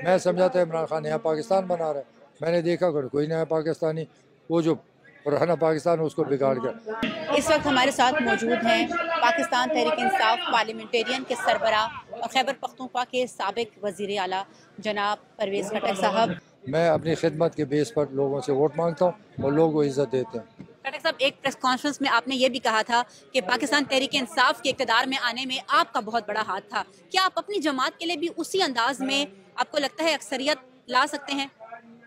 मैं समझा था इमरान खान नया पाकिस्तान बना रहा है, मैंने देखा कोई नया पाकिस्तानी, वो जो पुराना पाकिस्तान उसको बिगाड़ गया। इस वक्त हमारे साथ मौजूद हैं पाकिस्तान तहरीक इंसाफ पार्लियामेंटेरियन के सरबराह और खैबर पख्तूनख्वा के साबिक वज़ीर आला जनाब परवेज़ खटक साहब। मैं अपनी खिदमत के बेस पर लोगों से वोट मांगता हूँ और लोगों को इज्जत देते हैं। खटक साहब, एक प्रेस कॉन्फ्रेंस में आपने ये भी कहा था कि पाकिस्तान तहरीक इंसाफ के इक़्तिदार में आने में आपका बहुत बड़ा हाथ था। क्या आप अपनी जमात के लिए भी उसी अंदाज में आपको लगता है अक्सरियत ला सकते हैं?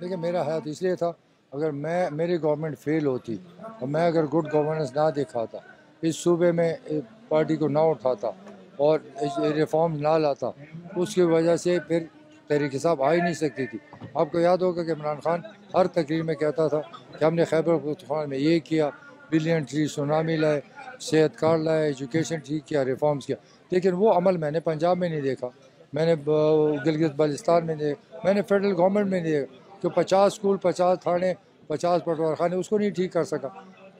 देखिए, मेरा हाथ इसलिए था, अगर मेरी गवर्नमेंट फेल होती और मैं अगर गुड गवर्नेंस ना दिखाता, इस सूबे में पार्टी को ना उठाता और रिफॉर्म ना लाता, उसकी वजह से फिर तहरीक इंसाफ आ ही नहीं सकती थी। आपको याद होगा कि इमरान खान हर तकरीर में कहता था कि हमने खैबर पख्तूनख्वा में ये किया, बिलियन ट्री सुनामी लाए, सेहत कार्ड लाए, एजुकेशन ठीक किया, रिफॉर्म्स किया, लेकिन वो अमल मैंने पंजाब में नहीं देखा, मैंने गिलगित बल्तिस्तान में नहीं देखा, मैंने फेडरल गवर्नमेंट में नहीं देखा। तो 50 स्कूल, 50 थाने, 50 पटवार खाने, उसको नहीं ठीक कर सका।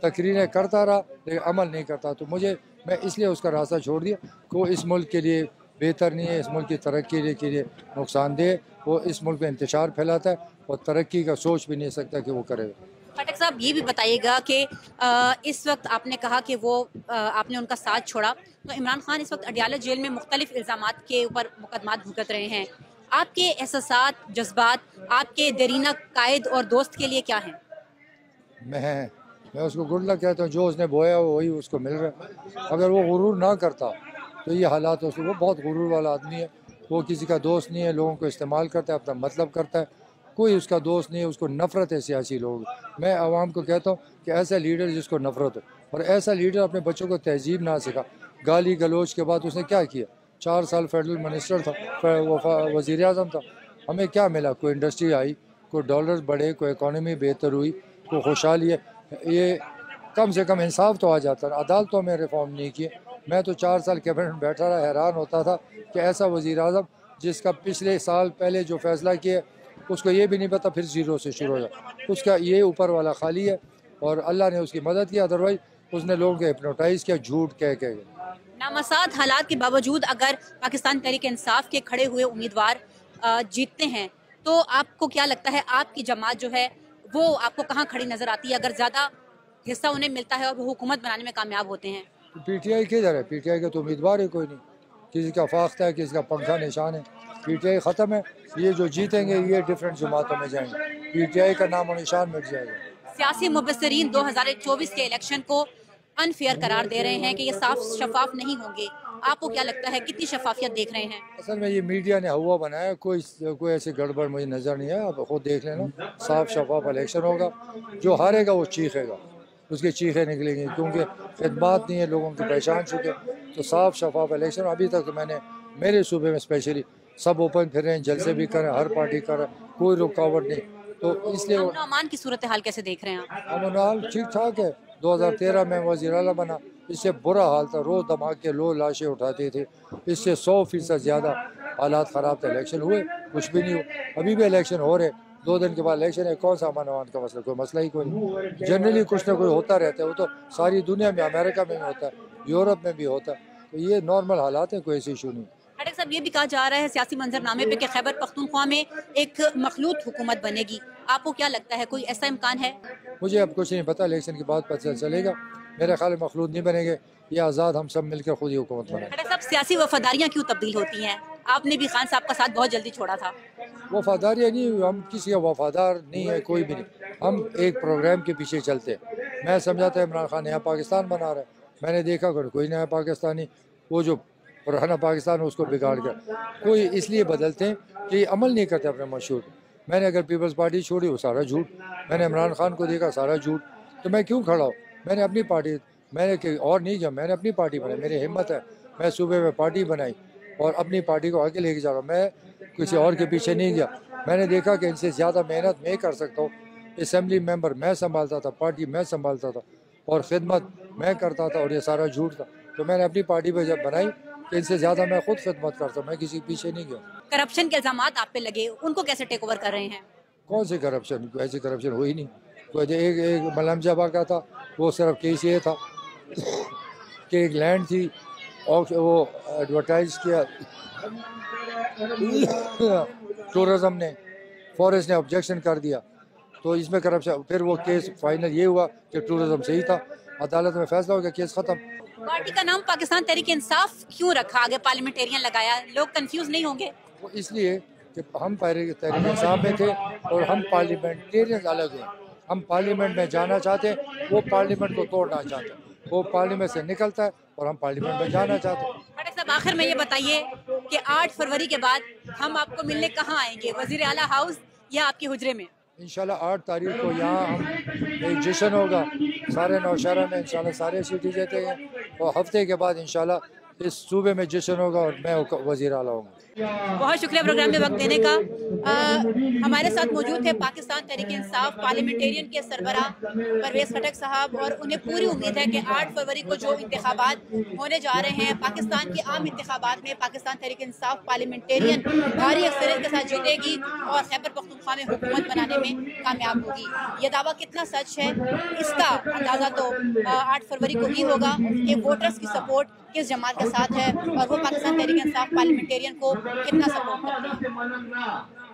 तकरीरें करता रहा लेकिन अमल नहीं करता। तो मैं इसलिए उसका रास्ता छोड़ दिया कि वो इस मुल्क के लिए बेहतर नहीं है, इस मुल्क की तरक्की के लिए नुकसानदेह, वो इस मुल्क में इंतशार फैलाता है और तरक्की का सोच भी नहीं सकता कि वो करेगा। खटक साहब, ये भी बताइएगा कि इस वक्त आपने कहा कि वो आपने उनका साथ छोड़ा, तो इमरान खान इस वक्त अडयाला जेल में मुख्तलिफ इल्ज़ामात के ऊपर मुकदमात भुगत रहे हैं। आपके एहसासात, जज्बात आपके देरीना कायद और दोस्त के लिए क्या हैं? मैं उसको गुड लक कहता हूँ, जो उसने बोया वही उसको मिल रहा है। अगर वो गुरूर ना करता तो ये हालात उसको, वो बहुत गुरूर वाला आदमी है, वो किसी का दोस्त नहीं है, लोगों को इस्तेमाल करता है, अपना मतलब करता है, कोई उसका दोस्त नहीं है, उसको नफ़रत है सियासी लोग। मैं आवाम को कहता हूँ कि ऐसा लीडर जिसको नफ़रत हो, और ऐसा लीडर अपने बच्चों को तहजीब ना सिखा। गाली गलोच के बाद उसने क्या किया? 4 साल फेडरल मिनिस्टर था, वज़ीर आज़म था, हमें क्या मिला? कोई इंडस्ट्री आई, कोई डॉलर बढ़े, कोई इकॉनमी बेहतर हुई, कोई खुशहाली है? ये कम से कम इंसाफ तो आ जाता है। अदालतों में रिफॉर्म नहीं किए। मैं तो 4 साल कैबिनेट में बैठा रहा, हैरान होता था कि ऐसा वज़ीर आज़म जिसका पिछले साल पहले जो फैसला किया उसको ये भी नहीं पता, फिर ज़ीरो से शुरू हो जाए। उसका ये ऊपर वाला खाली है और अल्लाह ने उसकी मदद की, अदरवाइज उसने लोगों को हिप्नोटाइज किया झूठ कह के। नामसाद हालात के बावजूद अगर पाकिस्तान तहरीक इंसाफ के खड़े हुए उम्मीदवार जीतते हैं, तो आपको क्या लगता है आपकी जमात जो है वो आपको कहाँ खड़ी नजर आती है अगर ज्यादा हिस्सा उन्हें मिलता है और वो हुकूमत बनाने में कामयाब होते हैं? तो पीटीआई किधर है? पीटीआई का तो उम्मीदवार ही कोई नहीं, किसी का फाख्ता है, किसी का पंखा निशान है। पीटीआई ख़त्म है। ये जो जीतेंगे ये डिफरेंट जमातों में जाएंगे, पीटीआई का नाम और निशान मिट जाएगा। सियासी मुबस्सिरीन 2024 के इलेक्शन को अनफेयर करार दे रहे हैं कि ये साफ शफाफ नहीं होंगे। आपको क्या लगता है कितनी शफाफियत देख रहे हैं? असल में ये मीडिया ने हवा बनाया, कोई ऐसी गड़बड़ मुझे नज़र नहीं है। आप खुद देख लेना, साफ शफाफ इलेक्शन होगा, जो हारेगा वो चीखेगा, उसकी चीखें निकलेंगी, क्योंकि खिदमत नहीं है, लोगों की पहचान चुके। तो साफ शफाफ इलेक्शन। अभी तक तो मेरे सूबे में स्पेशली सब ओपन फिर रहे हैं, जलसे भी कर रहे हैं, हर पार्टी कर रहा है, कोई रुकावट नहीं। तो इसलिए अमन की सूरत हाल कैसे देख रहे हैं आप? अमन हाल ठीक ठाक है। 2013 में वज़ीर आला बना, इससे बुरा हाल था, रोज़ धमाके, लोग लाशें उठाते थे, इससे 100% ज़्यादा हालात ख़राब थे। इलेक्शन हुए, कुछ भी नहीं हुआ। अभी भी इलेक्शन हो रहे, 2 दिन के बाद इलेक्शन है, कौन सा अमन अमान का मसला? कोई मसला ही कोई नहीं। जनरली कुछ ना कुछ होता रहता है, वो तो सारी दुनिया में, अमेरिका में भी होता है, यूरोप में भी होता है, तो ये नॉर्मल हालात है, कोई ऐसी इशू नहीं। खटक साहब, ये भी कहा जा रहा है सियासी मंजरनामे पे कि खैबर पख्तूनख्वा में एक मखलूत हुकूमत बनेगी। आपको क्या लगता है कोई ऐसा इम्कान है? मुझे अब कुछ नहीं पता, इलेक्शन के बाद पता चलेगा। मेरे ख्याल में मखलूत नहीं बनेंगे, ये आज़ाद हम सब मिलकर खुद ही हुकूमत बनाए। खटक साहब, सियासी वफादारियाँ क्यों तब्दील होती हैं? आपने भी खान साहब का साथ बहुत जल्दी छोड़ा था। वफादारियाँ नहीं, हम किसी का वफादार नहीं है, कोई भी नहीं। हम एक प्रोग्राम के पीछे चलते हैं। मैं समझा था इमरान खान नया पाकिस्तान बना रहा है, मैंने देखा कोई नया पाकिस्तानी, वो जो पुराना पाकिस्तान उसको बिगाड़ गया। कोई इसलिए बदलते हैं कि अमल नहीं करते अपने मशहूर। मैंने अगर पीपल्स पार्टी छोड़ी, वो सारा झूठ। मैंने इमरान खान को देखा, सारा झूठ। तो मैं क्यों खड़ा हूँ? मैंने अपनी पार्टी, मैंने और नहीं किया, मैंने अपनी पार्टी बनाई, मेरी हिम्मत है, मैं सूबे में पार्टी बनाई और अपनी पार्टी को आगे लेके जा रहा हूँ। मैं किसी और के पीछे नहीं गया। मैंने देखा कि इनसे ज़्यादा मेहनत मैं कर सकता हूँ। असम्बली मेंबर मैं संभालता था, पार्टी मैं संभालता था और ख़िदमत मैं करता था, और ये सारा झूठ था। तो मैंने अपनी पार्टी पर जब बनाई कि इनसे ज़्यादा मैं खुद खिदमत करता हूँ, मैं किसी के पीछे नहीं गया। करप्शन के इल्जामात आप पे लगे, उनको कैसे टेक ओवर कर रहे हैं? कौन से करप्शन? ऐसी करप्शन हुई नहीं। कोई एक मलम जबा का था, वो सिर्फ केस ये था कि एक लैंड थी और वो एडवर्टाइज किया टूरिज़म ने, फॉरेस्ट ने ऑब्जेक्शन कर दिया, तो इसमें करप्शन, फिर वो केस फाइनल ये हुआ कि टूरिज़म सही था, अदालत में फैसला हो गया, केस ख़त्म। पार्टी का नाम पाकिस्तान तहरीक इंसाफ क्यों रखा, आगे पार्लियामेंटेरियन लगाया, लोग कंफ्यूज नहीं होंगे? वो इसलिए कि हम तहरीक इंसाफ में थे और हम पार्लियामेंटेरियन अलग हैं। हम पार्लियामेंट में जाना चाहते हैं, वो पार्लियामेंट को तोड़ना चाहते हैं। वो पार्लियामेंट से निकलता है और हम पार्लियामेंट में जाना चाहते हैं। खटक साहब, आखिर में ये बताइए कि 8 फरवरी के बाद हम आपको मिलने कहाँ आएंगे, वजीर आला हाउस या आपके हुजरे में? इंशाल्लाह 8 तारीख को यहाँ हम एक जश्न होगा सारे नौशहरा में, इंशाल्लाह सारे सिटी देते हैं, और हफ्ते के बाद इंशाल्लाह इस सूबे में जश्न होगा और मैं वजीर आला हूँ। बहुत शुक्रिया प्रोग्राम में वक्त देने का। हमारे साथ मौजूद थे पाकिस्तान तहरीक इंसाफ पार्लियामेंटेरियन के सरबराह परवेज़ खटक साहब, और उन्हें पूरी उम्मीद है कि 8 फरवरी को जो इंतखाबात होने जा रहे हैं, पाकिस्तान के आम इंतखाबात में पाकिस्तान तहरीक इंसाफ पार्लियामेंटेरियन भारी अक्सरियत के साथ जीतेगी और खैबर पख्तूनख्वा में हुकूमत बनाने में कामयाब होगी। ये दावा कितना सच है, इसका अंदाज़ा तो 8 फरवरी को ही होगा कि वोटर्स की सपोर्ट किस जमात के साथ है और वो पाकिस्तान तहरीक इंसाफ पार्लियामेंटेरियन को कितना सपोर्ट करते हैं।